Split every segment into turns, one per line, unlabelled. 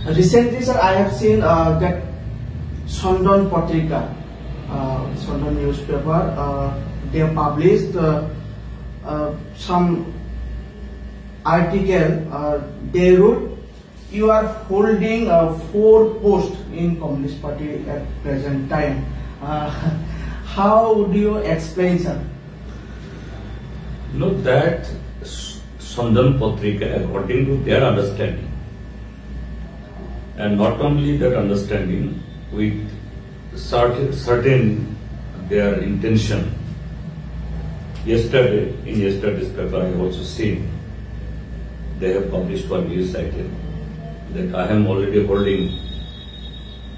Recently, sir, I have seen that Sondan Patrika, Sondan newspaper, they have published some article. They wrote, you are holding 4 posts in Communist Party at present time. How do you explain, sir?
Look, that Sondan Patrika, according to their understanding, and not only their understanding, with certain their intention. Yesterday, in yesterday's paper, I have also seen they have published one news item that I am already holding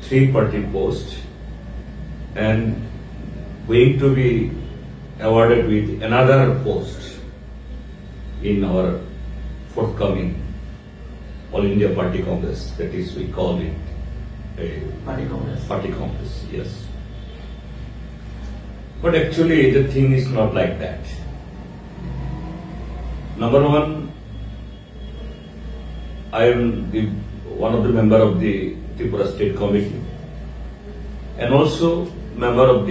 3 party posts and going to be awarded with another post in our forthcoming All India Party Congress. That is, we call it a Party Congress, yes. But actually, the thing is not like that. Number one, I am one of the member of the Tripura State Committee and also member of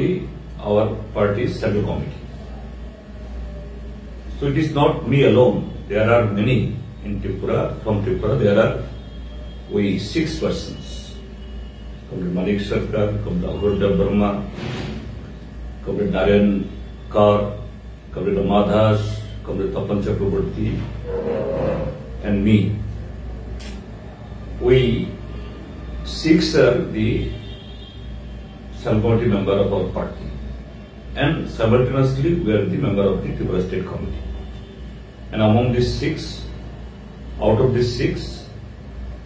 our party's Central Committee. So it is not me alone. There are many in Tripura. From Tripura, there are 6 persons. Comrade Manik Sarkar, Comrade Agurda Burma, Comrade Narayan Kaur, Comrade Amadhas, Comrade Tapan Chakraborty, and me. We 6 are the Committee member of our party, and simultaneously we are the member of the Tripura State Committee. And among these 6, out of these 6,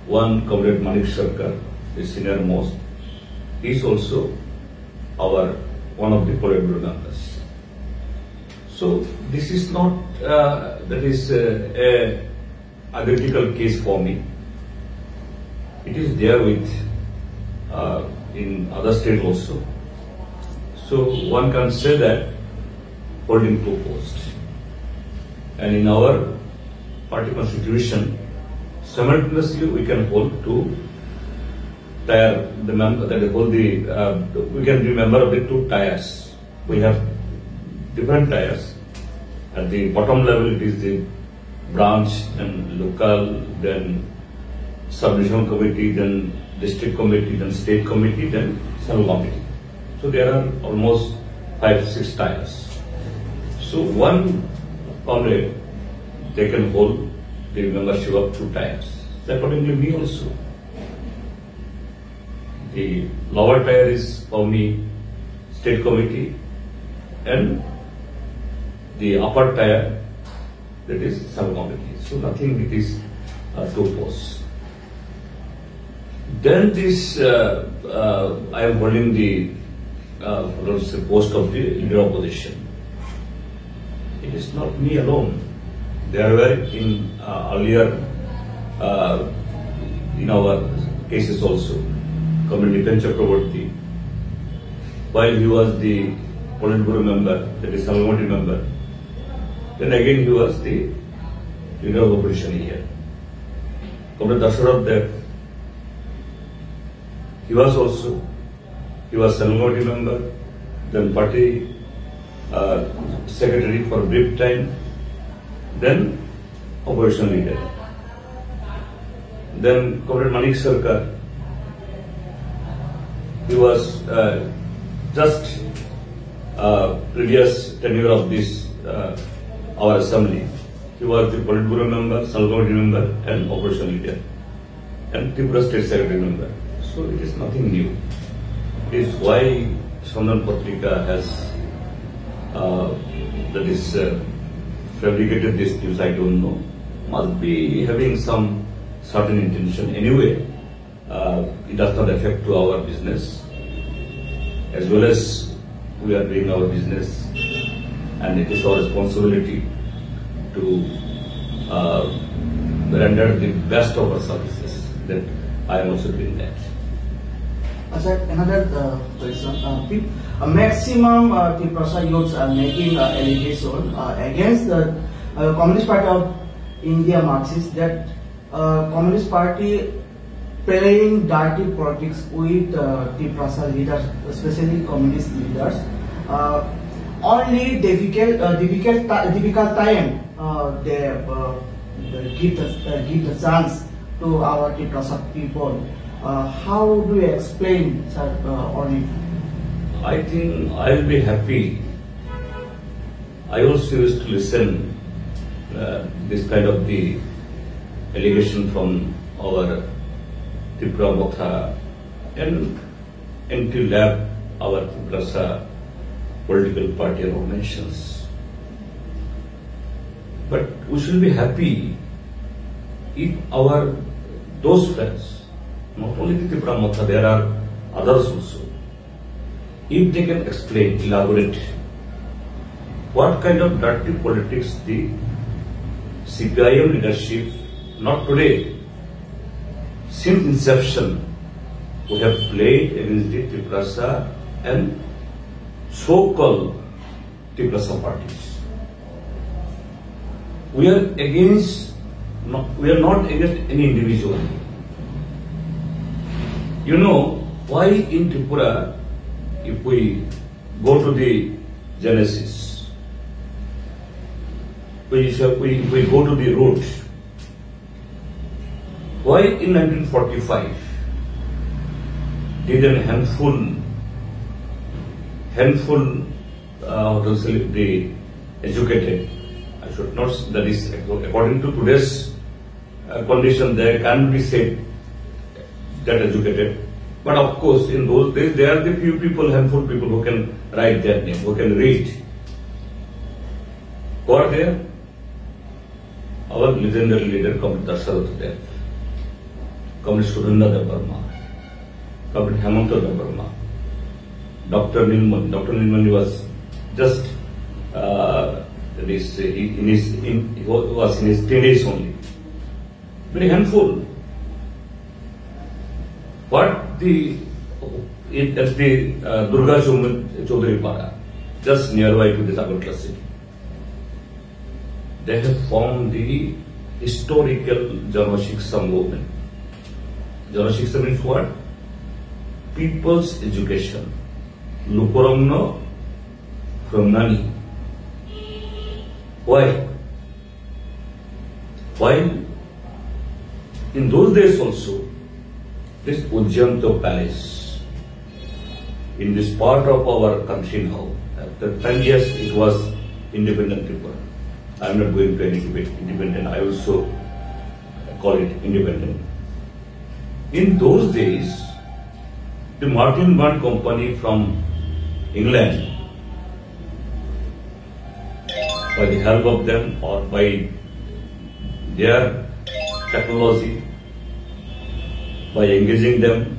one Comrade Manik Sarkar, the senior most, is also one of the Politburo members. So this is not that is a identical case for me. It is there with in other states also. So one can say that holding 2 posts. And in our party constitution, simultaneously we can hold 2 tier, the member that hold we can be member of the 2 tiers. We have different tiers. At the bottom level, it is the branch and local, then sub-regional committee, then district committee, then state committee, then central committee. So there are almost 5-6 tiers. So one comrade, they can hold the membership of 2 tiers. Accordingly, me also. The lower tier is for me state committee, and the upper tier, that is central committee. So nothing, it is 2 posts. Then this, I am holding the post of the leader opposition. It is not me alone. There were in earlier in our cases also, Comrade Dipen Chakraborty, while he was the Politburo member, that is Central Committee member, then again he was the leader of opposition here. Comrade Dasarath Dev, he was Central Committee member, then party secretary for a brief time, then opposition leader. Then Comrade Manik Sarkar, he was just previous tenure of this our assembly. He was the Politburo member, Central Committee member, and opposition leader, and Tripura State Secretary member. So it is nothing new. It is why Sondan Patrika has fabricated this news, I don't know. Must be having some certain intention. Anyway, it does not affect to our business. As well as we are doing our business, and it is our responsibility to render the best of our services. That I am also doing that.
Sir, another question. Maximum Tripura youths are making allegation against the Communist Party of India Marxists that Communist Party playing dirty politics with Tiprasa leaders, especially communist leaders. Only difficult time they give the chance to our Tiprasa people. How do you explain, sir, on it?
I think I will be happy. I also used to listen this kind of the allegation from our Tripura Motha and until lab our Tiprasa political party and organizations. But we should be happy if those friends, not only the Tripura Motha, there are others also, if they can explain, elaborate what kind of dirty politics the CPIM leadership, not today, since inception, we have played against the Tiprasa and so-called Tiprasa parties. We are not against any individual. You know why in Tripura, if we go to the genesis, we go to the root. Why in 1945 did a handful the educated, I should not, that is according to today's condition, they can be said that educated. But of course, in those days, there are the few people, handful people who can write their name, who can read. Who are there? Our legendary leader, Comrade Darsarath Dev, Comrade Surendra Devarma, Comrade Hemanta Devarma, Dr. Nilman. Dr. Nilman was just he was in his teenage only. Very handful. What at the Durga Chaudhary Para, just nearby to this Agartala city, they have formed the historical Janashiksa movement. Janashiksa means what? People's education. Lukuramno from Nani. Why? While in those days also, this Ujjayanto Palace, in this part of our country now, after 10 years it was independent Tripura. I am not going to any debate independent, I also call it independent. In those days, the Martin Bond Company from England, by the help of them or by their technology, by engaging them,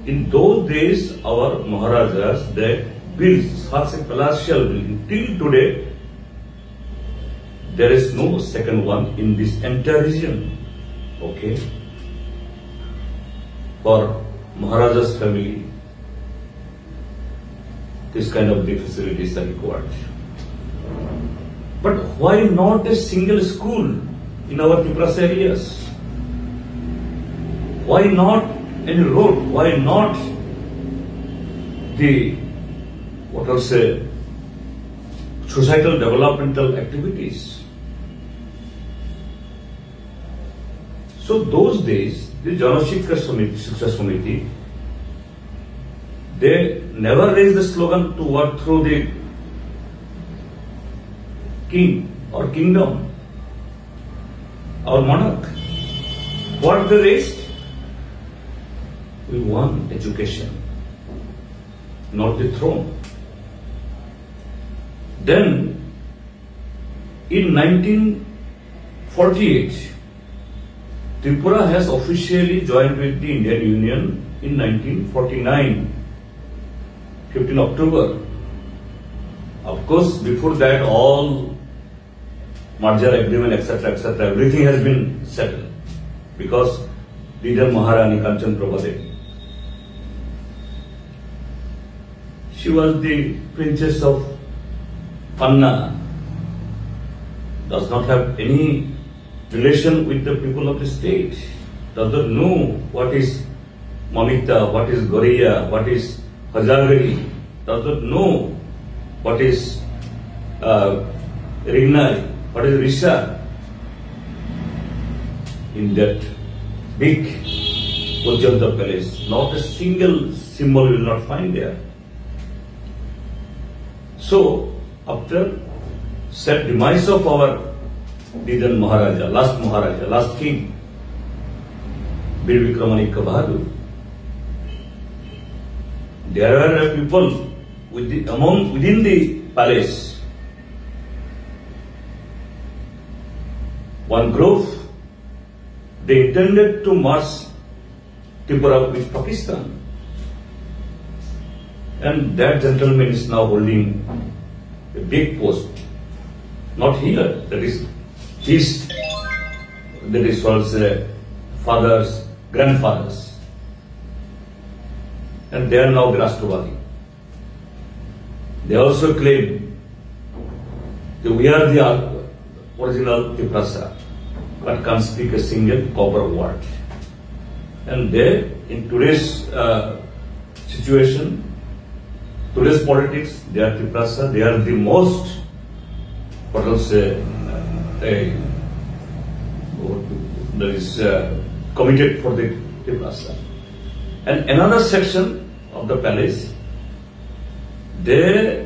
in those days our Maharajas, they built such a palatial building. Till today, there is no second one in this entire region. Okay? For Maharaja's family, this kind of big facilities are required. But why not a single school in our Tiprasa areas? Why not any road? Why not the, what I'll say, societal developmental activities? So those days, the Janashiksa Samiti, they never raised the slogan to overthrow the king or kingdom, our monarch. What they raised? We want education, not the throne. Then, in 1948, Tripura has officially joined with the Indian Union in 1949, 15 October. Of course, before that, all merger agreement, etc., everything has been settled because leader Maharani Kanchan Prabha Devi, she was the princess of Panna, does not have any relation with the people of the state. does not know what is Mamita, what is Goraiya, what is Hazagari, does not know what is Rignai, what is Risha. In that big Ujjanta palace, not a single symbol you will not find there. So, after said demise of our Didan Maharaja, last king, Bir Vikramanikka Bahadur, there were people within the palace. One group, they intended to merge Tripura with Pakistan. And that gentleman is now holding a big post. Not here, that is also fathers, grandfathers. And they are now the Rashtrapati. They also claim that we are the original Triprasa, but can't speak a single proper word. And they, in today's situation, today's politics, they are Triprasa, they are the most, what else, that is committed for the Triprasa. And another section of the palace, they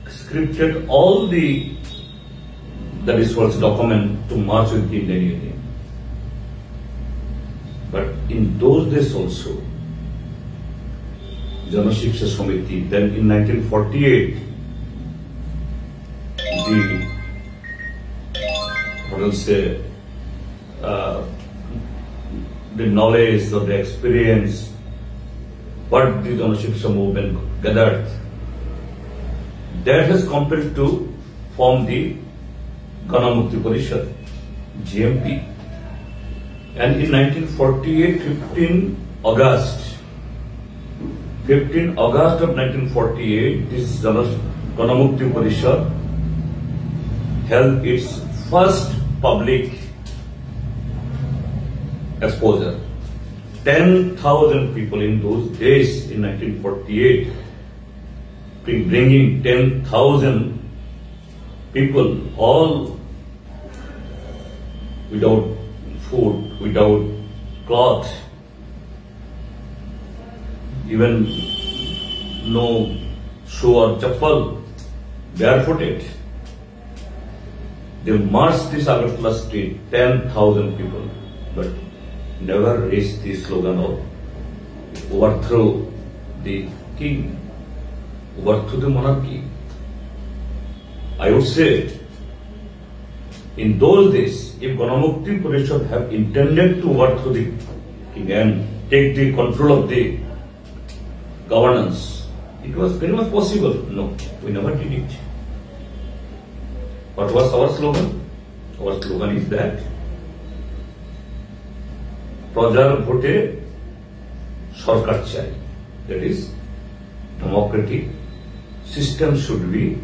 scripted all the document to march with the Indian Union. But in those days also, Jana Shiksha Samiti, then in 1948, the knowledge or the experience, what the Jana Shiksha movement gathered, that has compelled to form the Ganamukti Parishad, GMP. And in 1948, 15 August of 1948, this Ganamukti Parishad held its first public exposure. 10,000 people in those days in 1948, bringing 10,000 people, all without food, without cloth, even no shoe or chappal, barefooted. They marched this Agartala street, 10,000 people, but never raised the slogan of overthrow the king, overthrow the monarchy. I would say, in those days, if Ganamukti Parishad have intended to overthrow the king and take the control of the governance, it was very much possible. No, we never did it. What was our slogan? Our slogan is that Prajar Bhote Sarkar Chai. That is, democratic system should be,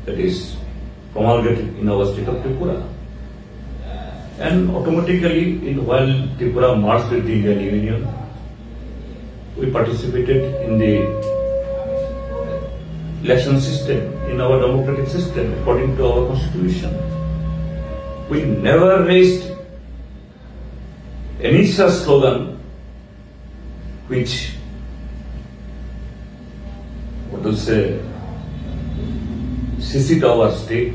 that is, promulgated in our state of Tripura. And automatically, while Tripura marched with the Indian Union, we participated in the election system, in our democratic system, according to our constitution. We never raised any such slogan which, what to say, secede our state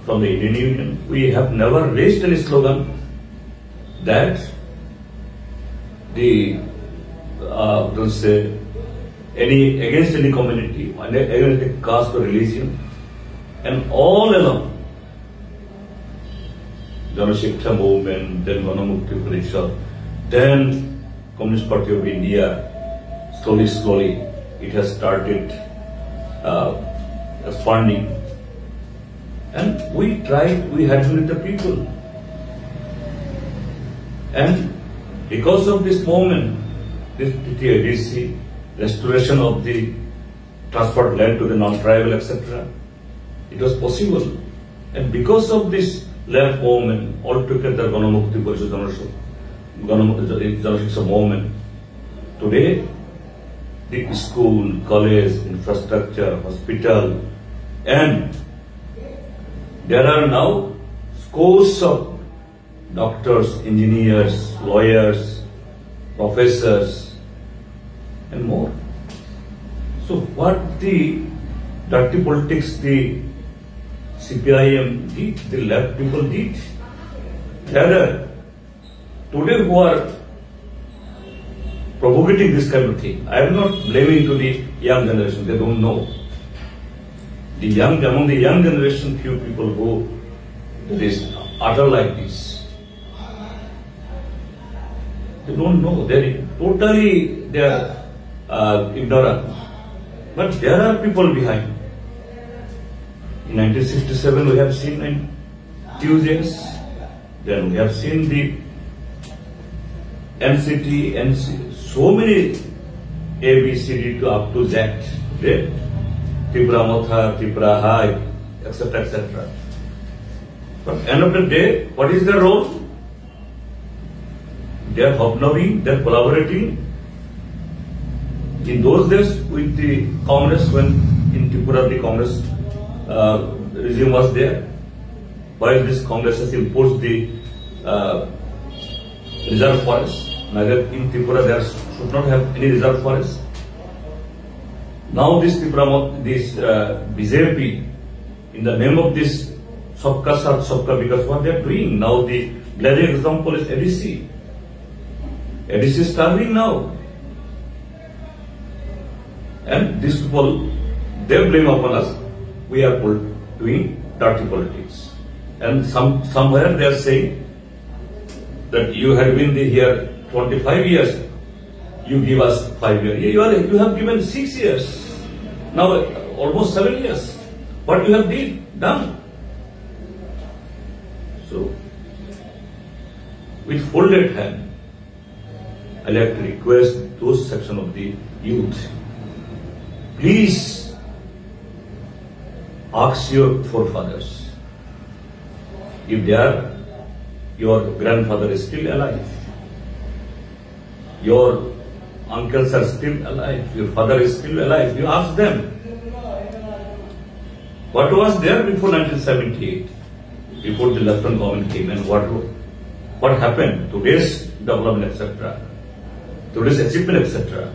from the Indian Union. We have never raised any slogan that the against any community, against a caste or religion, and all along Jana Shiksha movement, then Ganamukti Parishad, then Communist Party of India, slowly it has started expanding. And we tried, we had with the people. And because of this movement, this TTIDC, restoration of the transport land to the non-tribal, etc., it was possible. And because of this land movement, altogether Ganamukti Parishad Janashiksha movement. Today, the school, college, infrastructure, hospital, and there are now scores of doctors, engineers, lawyers, professors, and more. So what the dirty politics the CPIM did, the left people did, rather today who are propagating this kind of thing. I am not blaming to the young generation, they don't know. Among the young generation, few people who utter like this. They don't know, they are ignorant. But there are people behind. In 1967 we have seen Tuesdays, then we have seen the NCT, so many A, B, C, D to up to Z, Tripura Motha, Tripura High, etc., etc. But end of the day, what is their role? They are hobnobbing, they are collaborating. In those days with the Congress, when in Tripura the Congress regime was there, while this Congress has imposed the reserve forest, neither in Tripura there should not have any reserve forest. Now this Tripura, this BJP, in the name of this Sabka Saath Sabka Vikas, what they are doing now, the glaring example is ADC. ADC is starving now. And these people, they blame upon us. We are doing dirty politics. And somewhere they are saying that you had been here 25 years, you give us 5 years. You have given 6 years, now almost 7 years. What you have done? So, with folded hand, I like to request those section of the youth, please ask your forefathers if your grandfather is still alive, your uncles are still alive, your father is still alive. You ask them, what was there before 1978, before the left-hand government came, and what happened, today's development, etc., today's achievement, etc.,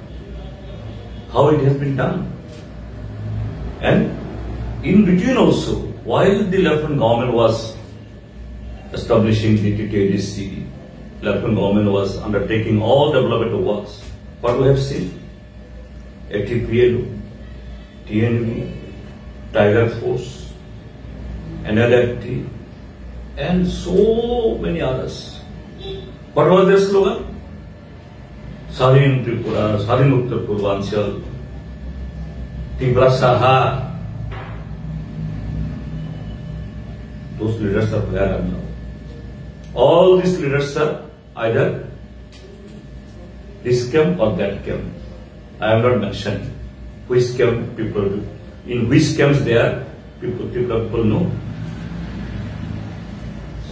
how it has been done. And in between also, while the left-hand government was establishing the TTADC, left-hand government was undertaking all development works, what we have seen, ATPL, TNV, Tiger Force, NLFT, and so many others. What was their slogan? Sadhin Tripura, Sadhin Uttar Purvanchal, Tripura Saha. Those leaders are where now. All these leaders are either this camp or that camp. I am not mentioning which camp people do. In which camps they are, people know.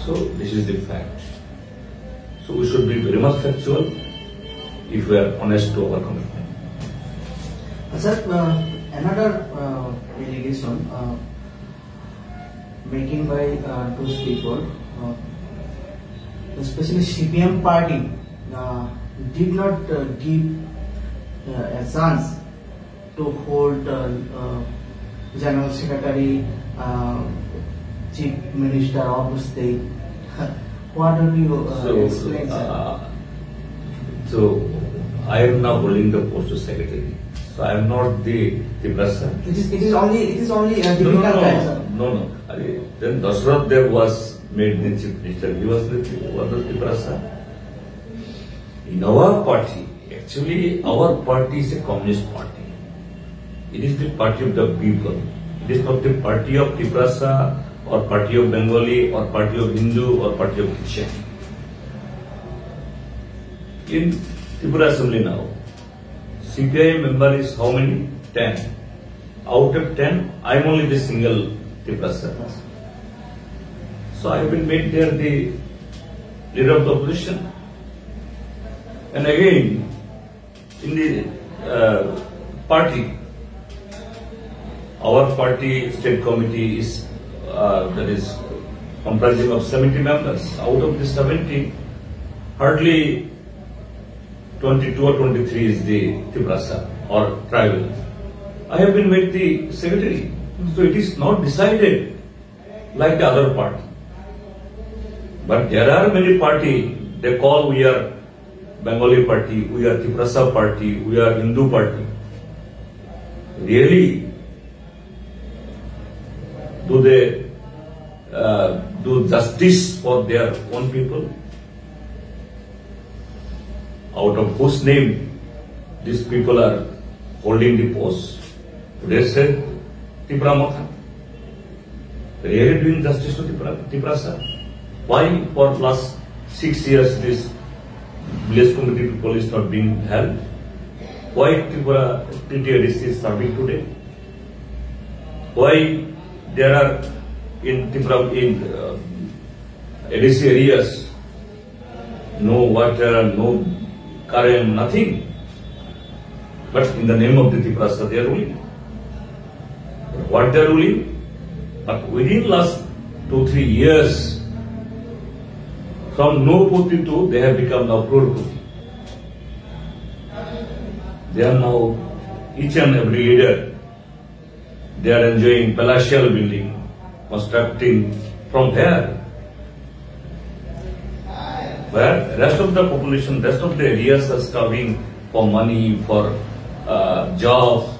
So this is the fact. So we should be very much factual if we are honest to our commitment.
Sir, another allegation making by those people, especially CPM party, did not give a chance to hold General Secretary, Chief Minister of the state. What do you explain, sir?
So I am now holding the post of secretary. So I am not the person.
It is only a typical guy, sir.
No. Then Dashrath Dev was made the chief minister. He was the person. In our party, actually our party is a communist party. It is the party of the people. It is not the party of Tiprasa or party of Bengali or party of Hindu or party of Christian. In Tripura Assembly now, CPI member is how many? 10. Out of 10, I am only the single Tiprasa. So I have been made there the leader of the opposition. And again, in the party, our party state committee is that is comprising of 70 members. Out of the 70, hardly 22 or 23 is the Tiprasa or tribal. I have been with the secretary, so it is not decided like the other party. But there are many party, they call we are Bengali party, we are Tiprasa party, we are Hindu party. Really, do they do justice for their own people? Out of whose name these people are holding the post? Today said Tipra Motha. Really doing justice to Tiprasa? Why for last 6 years this village committee people is not being held? Why Tripura TTADC is serving today? Why there are in Tripura ADC areas no water, no current, nothing? But in the name of the Tiprasa they are ruling. What they are ruling? But within last 2-3 years, from no Puti to they have become now Prurputi. They are now each and every leader. They are enjoying palatial building, constructing from there. Where rest of the population, rest of the areas are starving for money, for jobs,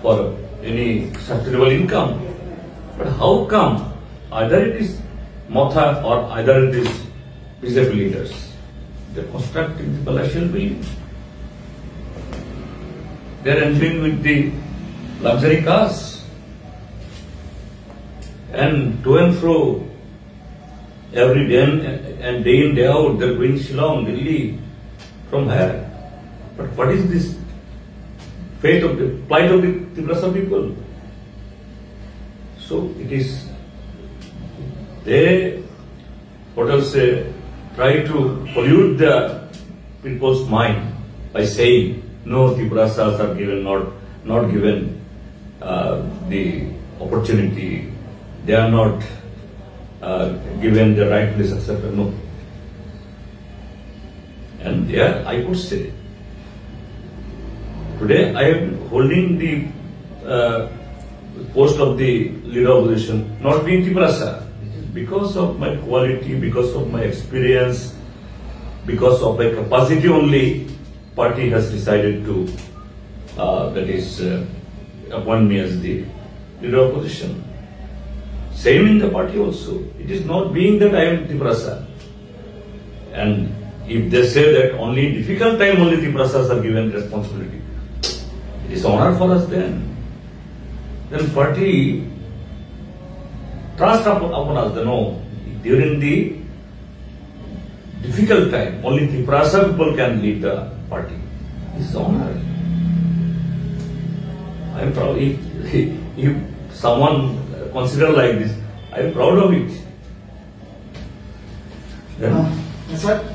for any sustainable income. But how come either it is Motha or either it is BJP leaders? They are constructing the palatial building. They are enjoying with the luxury cars. And to and fro, every day and day in, day out, they are going Shillong, Delhi, from here. But what is this fate of the plight of the Tiprasa people? So it is, they, what I'll say, try to pollute the people's mind by saying, no, Tiprasas are given, not given the opportunity. They are not given the right to be successful. No. And there, I could say, today I am holding the post of the leader of opposition, not being Tiprasa, because of my quality, because of my experience, because of my capacity only, party has decided to, that is, appoint me as the leader of opposition. Same in the party also. It is not being that I am Tiprasa. And if they say that only in difficult time only Tiprasas are given responsibility, it is honor for us then. Then party trust upon us. No, during the difficult time, only Tiprasa people can lead the party. This is honor. I am proud. If someone consider like this, I am proud of it.
Sir,